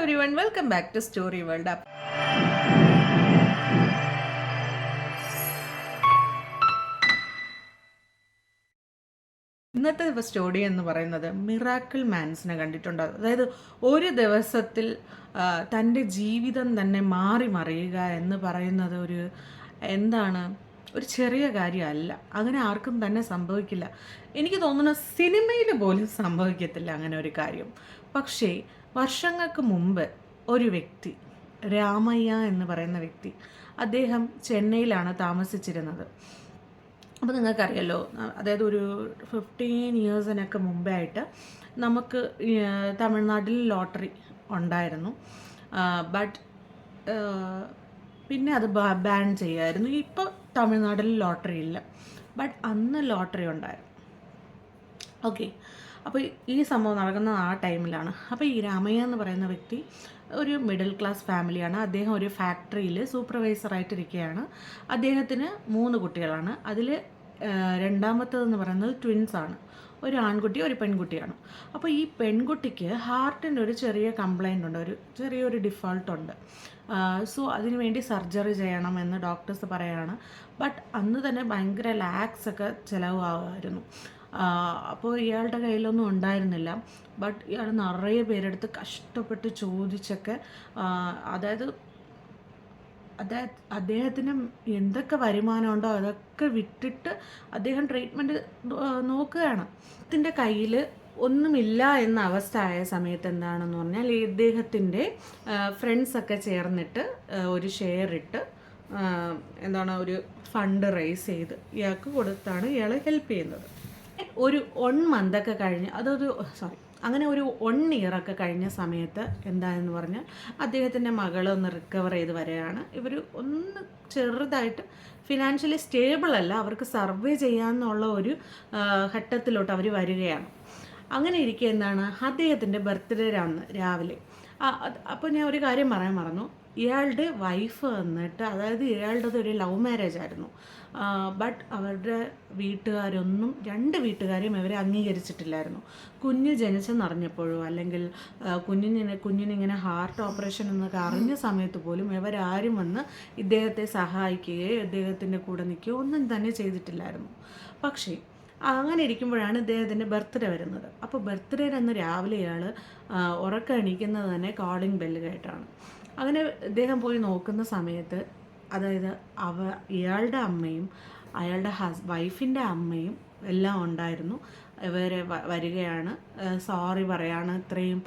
everyone, welcome back to Story World Up. ഇന്നത്തെ story എന്ന് പറയുന്നത് മിറാക്കിൾ മാൻസിനെ കണ്ടിട്ടുണ്ട്. അതായത് ഒരു ദിവസത്തിൽ തൻ്റെ ജീവിതം തന്നെ മാറി മറിയുക എന്ന് പറയുന്നത് ഒരു ചെറിയ കാര്യമല്ല. അങ്ങനെ ആർക്കും തന്നെ സംഭവിക്കില്ല. എനിക്ക് തോന്നുന്നു സിനിമയിൽ പോലും സംഭവിക്കത്തില്ല അങ്ങനെ ഒരു കാര്യം. പക്ഷേ വർഷങ്ങൾക്ക് മുമ്പ് ഒരു വ്യക്തി, രാമയ്യ എന്ന് പറയുന്ന വ്യക്തി, അദ്ദേഹം ചെന്നൈയിലാണ് താമസിച്ചിരുന്നത്. അപ്പോൾ നിങ്ങൾക്കറിയാലോ, അതായത് ഒരു 15 ഇയേഴ്സിനൊക്കെ മുമ്പായിട്ട് നമുക്ക് തമിഴ്നാട്ടിൽ ലോട്ടറി ഉണ്ടായിരുന്നു. ബട്ട് പിന്നെ അത് ബാൻ ചെയ്യായിരുന്നു. ഇപ്പോൾ തമിഴ്നാട്ടിൽ ലോട്ടറി ഇല്ല, ബട്ട് അന്ന് ലോട്ടറി ഉണ്ടായിരുന്നു. ഓക്കെ, അപ്പോൾ ഈ സംഭവം നടക്കുന്ന ആ ടൈമിലാണ്. അപ്പോൾ ഈ രാമയ്യ എന്ന് പറയുന്ന വ്യക്തി ഒരു മിഡിൽ ക്ലാസ് ഫാമിലിയാണ്. അദ്ദേഹം ഒരു ഫാക്ടറിയിൽ സൂപ്പർവൈസറായിട്ടിരിക്കുകയാണ്. അദ്ദേഹത്തിന് 3 കുട്ടികളാണ്. അതിൽ രണ്ടാമത്തേതെന്ന് പറയുന്നത് ട്വിൻസാണ്. ഒരു ആൺകുട്ടി ഒരു പെൺകുട്ടിയാണ്. അപ്പോൾ ഈ പെൺകുട്ടിക്ക് ഹാർട്ടിൻ്റെ ഒരു ചെറിയ കംപ്ലൈൻ്റ് ഉണ്ട്, ഒരു ചെറിയൊരു ഡിഫോൾട്ട് ഉണ്ട്. സോ അതിനുവേണ്ടി സർജറി ചെയ്യണമെന്ന് ഡോക്ടേഴ്സ് പറയുകയാണ്. ബട്ട് അന്ന് തന്നെ ഭയങ്കര ലാക്സ് ഒക്കെ ചിലവാകുമായിരുന്നു. അപ്പോൾ ഇയാളുടെ കയ്യിലൊന്നും ഉണ്ടായിരുന്നില്ല. ബട്ട് ഇയാൾ നിറയെ പേരെടുത്ത് കഷ്ടപ്പെട്ട് ചോദിച്ചൊക്കെ, അതായത് അദ്ദേഹത്തിന് എന്തൊക്കെ വരുമാനമുണ്ടോ അതൊക്കെ വിട്ടിട്ട് അദ്ദേഹം ട്രീറ്റ്മെൻറ്റ് നോക്കുകയാണ്. ഇതിൻ്റെ കയ്യിൽ ഒന്നുമില്ല എന്ന അവസ്ഥ ആയ സമയത്ത് എന്താണെന്ന് പറഞ്ഞാൽ, ഇദ്ദേഹത്തിൻ്റെ ഫ്രണ്ട്സൊക്കെ ചേർന്നിട്ട് ഒരു ഷെയർ ഇട്ട് ഒരു ഫണ്ട് റേസ് ചെയ്ത് ഇയാൾക്ക് കൊടുത്താണ് ഇയാൾ ഹെൽപ്പ് ചെയ്യുന്നത്. ഒരു 1 മന്തൊക്കെ കഴിഞ്ഞ് അങ്ങനെ ഒരു 1 ഇയറൊക്കെ കഴിഞ്ഞ സമയത്ത് എന്താണെന്ന് പറഞ്ഞാൽ, അദ്ദേഹത്തിൻ്റെ മകളൊന്ന് റിക്കവർ ചെയ്ത് വരികയാണ്. ഇവർ ഒന്ന് ചെറുതായിട്ട് ഫിനാൻഷ്യലി സ്റ്റേബിൾ അല്ല, അവർക്ക് സർവേ ചെയ്യാമെന്നുള്ള ഒരു ഘട്ടത്തിലോട്ട് അവർ വരികയാണ്. അങ്ങനെ ഇരിക്കുക അദ്ദേഹത്തിൻ്റെ ബർത്ത്ഡേ അന്ന് രാവിലെ. അപ്പോൾ ഞാൻ ഒരു കാര്യം പറയാൻ മറന്നു. ഇയാളുടെ വൈഫ് വന്നിട്ട്, അതായത് ഇയാളുടേത് ഒരു ലവ് മാരേജ് ആയിരുന്നു. ബട്ട് അവരുടെ വീട്ടുകാരൊന്നും, 2 വീട്ടുകാരെയും ഇവരെ അംഗീകരിച്ചിട്ടില്ലായിരുന്നു. കുഞ്ഞ് ജനിച്ചെന്നറിഞ്ഞപ്പോഴോ അല്ലെങ്കിൽ കുഞ്ഞിനിങ്ങനെ ഹാർട്ട് ഓപ്പറേഷൻ എന്നൊക്കെ അറിഞ്ഞ സമയത്ത് പോലും ഇവരാരും വന്ന് ഇദ്ദേഹത്തെ സഹായിക്കുകയോ ഇദ്ദേഹത്തിൻ്റെ കൂടെ നിൽക്കുകയോ ഒന്നും തന്നെ ചെയ്തിട്ടില്ലായിരുന്നു. പക്ഷേ അങ്ങനെ ഇരിക്കുമ്പോഴാണ് ഇദ്ദേഹത്തിൻ്റെ ബർത്ത്ഡേ വരുന്നത്. അപ്പോൾ ബർത്ത്ഡേ അന്ന് രാവിലെ ഇയാൾ ഉറക്കം എണീക്കുന്നത് തന്നെ കോളിംഗ് ബെല്ല് കേട്ടാണ്. അങ്ങനെ ഇദ്ദേഹം പോയി നോക്കുന്ന സമയത്ത്, അതായത് ഇയാളുടെ അമ്മയും അയാളുടെ വൈഫിൻ്റെ അമ്മയും എല്ലാം ഉണ്ടായിരുന്നു. ഇവരെ വരികയാണ്, സോറി പറയാണ്, ഇത്രയും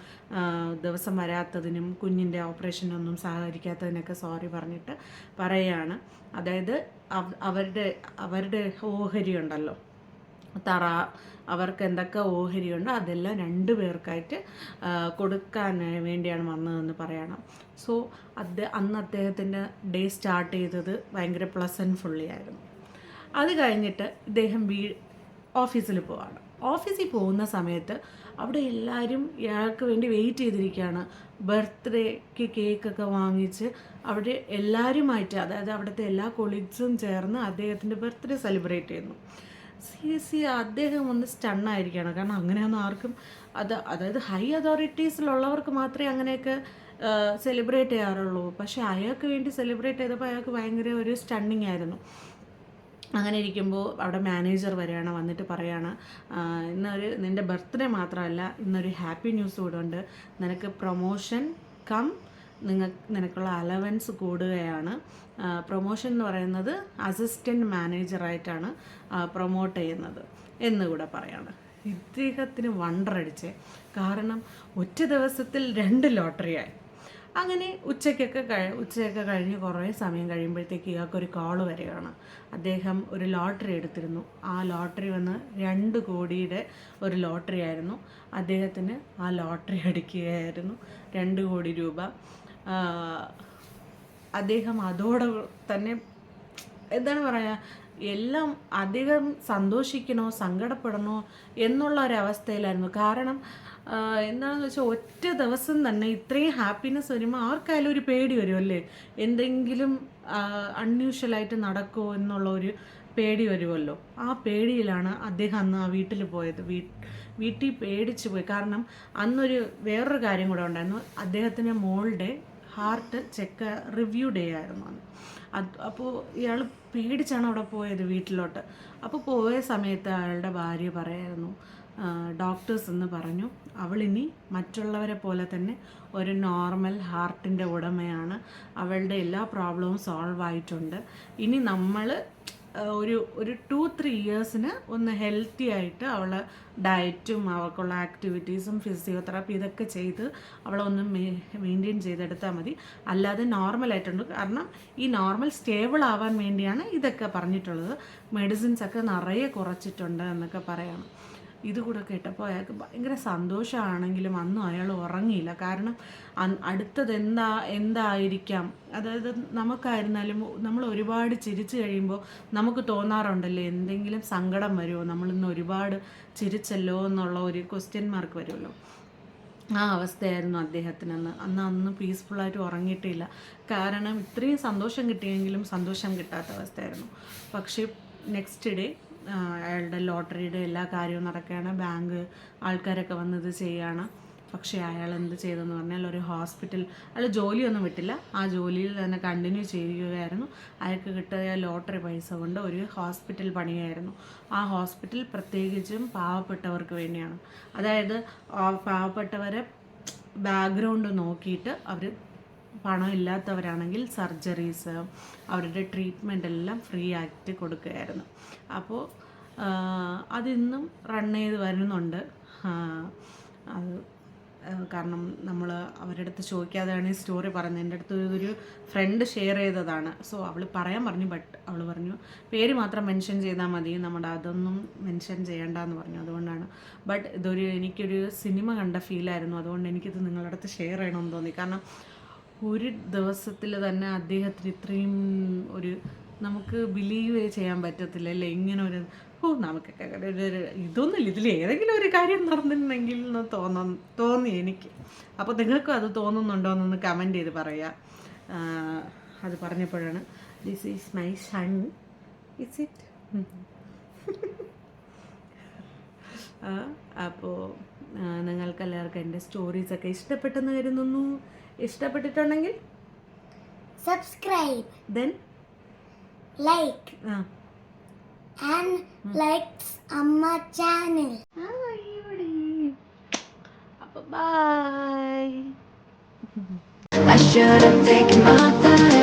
ദിവസം വരാത്തതിനും കുഞ്ഞിൻ്റെ ഓപ്പറേഷനൊന്നും സഹകരിക്കാത്തതിനൊക്കെ സോറി പറഞ്ഞിട്ട് പറയുകയാണ്. അതായത് അവരുടെ ഓഹരി ഉണ്ടല്ലോ, അവർക്ക് എന്തൊക്കെ ഓഹരിയുണ്ടോ അതെല്ലാം 2 പേർക്കായിട്ട് കൊടുക്കാൻ വേണ്ടിയാണ് വന്നതെന്ന് പറയണം. സോ അന്ന് അദ്ദേഹത്തിൻ്റെ ഡേ സ്റ്റാർട്ട് ചെയ്തത് ഭയങ്കര പ്ലസൻറ്റ്ഫുള്ളി ആയിരുന്നു. അത് കഴിഞ്ഞിട്ട് ഇദ്ദേഹം ഓഫീസിൽ പോവാണ്. ഓഫീസിൽ പോകുന്ന സമയത്ത് അവിടെ എല്ലാവരും ഇയാൾക്ക് വേണ്ടി വെയിറ്റ് ചെയ്തിരിക്കുകയാണ്. ബർത്ത്ഡേക്ക് കേക്കൊക്കെ വാങ്ങിച്ച് അവിടെ എല്ലാവരുമായിട്ട്, അതായത് അവിടുത്തെ എല്ലാ കൊളീഗ്സും ചേർന്ന് അദ്ദേഹത്തിൻ്റെ ബർത്ത്ഡേ സെലിബ്രേറ്റ് ചെയ്യുന്നു. അദ്ദേഹം ഒന്ന് സ്റ്റണ്ണായിരിക്കുകയാണ്. കാരണം അങ്ങനെയൊന്നും ആർക്കും അതായത് ഹൈ അതോറിറ്റീസിലുള്ളവർക്ക് മാത്രമേ അങ്ങനെയൊക്കെ സെലിബ്രേറ്റ് ചെയ്യാറുള്ളൂ. പക്ഷേ അയാൾക്ക് വേണ്ടി സെലിബ്രേറ്റ് ചെയ്തപ്പോൾ അയാൾക്ക് ഭയങ്കര ഒരു സ്റ്റണ്ണിങ് ആയിരുന്നു. അങ്ങനെ ഇരിക്കുമ്പോൾ അവിടെ മാനേജർ വരികയാണ്, വന്നിട്ട് പറയാണ്, നിൻ്റെ ബർത്ത്ഡേ മാത്രമല്ല, ഇന്നൊരു ഹാപ്പി ന്യൂസ് കൂടെ ഉണ്ട്. നിനക്ക് പ്രൊമോഷൻ നിനക്കുള്ള അലവൻസ് കൂടുകയാണ്. പ്രൊമോഷൻ എന്ന് പറയുന്നത് അസിസ്റ്റൻറ്റ് മാനേജറായിട്ടാണ് പ്രൊമോട്ട് ചെയ്യുന്നത് എന്നുകൂടെ പറയാണ്. ഇദ്ദേഹത്തിന് വണ്ടറടിച്ചേ. കാരണം ഒറ്റ ദിവസത്തിൽ 2 ലോട്ടറിയായി. അങ്ങനെ ഉച്ചയൊക്കെ കഴിഞ്ഞ് കുറേ സമയം കഴിയുമ്പോഴത്തേക്ക് ഇയാൾക്കൊരു കോള് വരികയാണ്. അദ്ദേഹം ഒരു ലോട്ടറി എടുത്തിരുന്നു. ആ ലോട്ടറി വന്ന് 2 കോടിയുടെ ഒരു ലോട്ടറി ആയിരുന്നു. അദ്ദേഹത്തിന് ആ ലോട്ടറി അടിക്കുകയായിരുന്നു, 2 കോടി രൂപ. അദ്ദേഹം അതോടെ തന്നെ എല്ലാം അധികം സന്തോഷിക്കണോ സങ്കടപ്പെടണോ എന്നുള്ള ഒരവസ്ഥയിലായിരുന്നു. കാരണം എന്താണെന്ന് വെച്ചാൽ ഒറ്റ ദിവസം തന്നെ ഇത്രയും ഹാപ്പിനെസ് വരുമ്പോൾ ആർക്കായാലും ഒരു പേടി വരുമല്ലേ, എന്തെങ്കിലും അൺയൂഷ്വലായിട്ട് നടക്കുമോ എന്നുള്ള ഒരു പേടി വരുമല്ലോ, ആ പേടിയിലാണ് അദ്ദേഹം അന്ന് ആ വീട്ടിൽ പോയത്. വീട്ടിൽ പേടിച്ച് പോയി. കാരണം അന്നൊരു വേറൊരു കാര്യം കൂടെ ഉണ്ടായിരുന്നു. അദ്ദേഹത്തിൻ്റെ മോളുടെ ഹാർട്ട് ചെക്ക് റിവ്യൂ ഡേ ആയിരുന്നു അന്ന്. അപ്പോൾ ഇയാൾ പേടിച്ചാണ് അവിടെ പോയത് വീട്ടിലോട്ട്. അപ്പോൾ പോയ സമയത്ത് അയാളുടെ ഭാര്യ പറയായിരുന്നു, ഡോക്ടേഴ്സ് എന്ന് പറഞ്ഞു, അവളിനി മറ്റുള്ളവരെ പോലെ തന്നെ ഒരു നോർമൽ ഹാർട്ടിൻ്റെ ഉടമയാണ്, അവളുടെ എല്ലാ പ്രോബ്ലവും സോൾവ് ആയിട്ടുണ്ട്. ഇനി നമ്മൾ ഒരു 2-3 ഇയേഴ്സിന് ഒന്ന് ഹെൽത്തി ആയിട്ട് അവളെ ഡയറ്റും അവൾക്കുള്ള ആക്ടിവിറ്റീസും ഫിസിയോതെറാപ്പി ഇതൊക്കെ ചെയ്ത് അവളെ ഒന്ന് മെയിൻറ്റെയിൻ ചെയ്തെടുത്താൽ മതി. അല്ലാതെ നോർമലായിട്ടുണ്ട്. കാരണം ഈ നോർമൽ സ്റ്റേബിൾ ആവാൻ വേണ്ടിയാണ് ഇതൊക്കെ പറഞ്ഞിട്ടുള്ളത്. മെഡിസിൻസൊക്കെ നിറയെ കുറച്ചിട്ടുണ്ട് എന്നൊക്കെ പറയണം. ഇതുകൂടെ കേട്ടപ്പോൾ അയാൾക്ക് ഭയങ്കര സന്തോഷമാണെങ്കിലും അന്നും അയാൾ ഉറങ്ങിയില്ല. കാരണം അടുത്തത് എന്തായിരിക്കാം, അതായത് നമുക്കായിരുന്നാലും നമ്മൾ ഒരുപാട് ചിരിച്ചു കഴിയുമ്പോൾ നമുക്ക് തോന്നാറുണ്ടല്ലേ എന്തെങ്കിലും സങ്കടം വരുമോ, നമ്മളിന്ന് ഒരുപാട് ചിരിച്ചല്ലോ എന്നുള്ള ഒരു ക്വസ്റ്റ്യൻ മാർക്ക് വരുമല്ലോ. ആ അവസ്ഥയായിരുന്നു അദ്ദേഹത്തിനന്ന്. അന്ന് പീസ്ഫുള്ളായിട്ട് ഉറങ്ങിയിട്ടില്ല. കാരണം ഇത്രയും സന്തോഷം കിട്ടിയെങ്കിലും സന്തോഷം കിട്ടാത്ത അവസ്ഥയായിരുന്നു. പക്ഷേ നെക്സ്റ്റ് ഡേ അയാളുടെ ലോട്ടറിയുടെ എല്ലാ കാര്യവും നടക്കുകയാണ്. ബാങ്ക് ആൾക്കാരൊക്കെ വന്നത് ചെയ്യുകയാണ്. പക്ഷേ അയാൾ എന്ത് ചെയ്തെന്ന് പറഞ്ഞാൽ ഒരു അയാൾ ജോലിയൊന്നും വിട്ടില്ല, ആ ജോലിയിൽ തന്നെ കണ്ടിന്യൂ ചെയ്യുകയായിരുന്നു. അയാൾക്ക് കിട്ടിയ ലോട്ടറി പൈസ കൊണ്ട് ഒരു ഹോസ്പിറ്റൽ പണിയായിരുന്നു. ആ ഹോസ്പിറ്റൽ പ്രത്യേകിച്ചും പാവപ്പെട്ടവർക്ക് വേണ്ടിയാണ്. അതായത് പാവപ്പെട്ടവരെ ബാക്ക്ഗ്രൗണ്ട് നോക്കിയിട്ട് അവർ പണം ഇല്ലാത്തവരാണെങ്കിൽ സർജറീസ്, അവരുടെ ട്രീറ്റ്മെൻ്റ് എല്ലാം ഫ്രീ ആയിട്ട് കൊടുക്കുകയായിരുന്നു. അപ്പോൾ അതിന്നും റൺ ചെയ്ത് വരുന്നുണ്ട്. അത് കാരണം നമ്മൾ അവരുടെ അടുത്ത് ചോദിക്കാതെയാണ് ഈ സ്റ്റോറി പറയുന്നത്. എൻ്റെ അടുത്ത് ഒരു ഫ്രണ്ട് ഷെയർ ചെയ്തതാണ്. സോ അവൾ പറയാൻ പറഞ്ഞു, ബട്ട് അവൾ പറഞ്ഞു പേര് മാത്രം മെൻഷൻ ചെയ്താൽ മതി, നമ്മുടെ അതൊന്നും മെൻഷൻ ചെയ്യണ്ടെന്ന് പറഞ്ഞു. അതുകൊണ്ടാണ്. ബട്ട് എനിക്കൊരു സിനിമ കണ്ട ഫീലായിരുന്നു. അതുകൊണ്ട് എനിക്കിത് നിങ്ങളുടെ അടുത്ത് ഷെയർ ചെയ്യണമെന്ന് തോന്നി. കാരണം ഒരു ദിവസത്തിൽ തന്നെ അദ്ദേഹത്തിന് ഇത്രയും നമുക്ക് ബിലീവ് ചെയ്യാൻ പറ്റത്തില്ല അല്ലേ, ഇങ്ങനെ നമുക്കൊക്കെ ഇതൊന്നുമില്ല, ഇതിൽ ഏതെങ്കിലും ഒരു കാര്യം നടന്നിട്ടുണ്ടെങ്കിൽ എന്ന് തോന്നി എനിക്ക്. അപ്പോൾ നിങ്ങൾക്കും അത് തോന്നുന്നുണ്ടോ എന്നൊന്ന് കമൻറ്റ് ചെയ്ത് പറയുക. അത് പറഞ്ഞപ്പോഴാണ് this is my son, it's it. അപ്പോൾ നിങ്ങൾക്കെല്ലാവർക്കും എൻ്റെ സ്റ്റോറീസൊക്കെ ഇഷ്ടപ്പെട്ടെന്ന് കരുതുന്നു. ഇഷ്ടപ്പെട്ടിട്ടുണ്ടെങ്കിൽ subscribe, then like and likes Amma channel. Bye. I should have taken my time.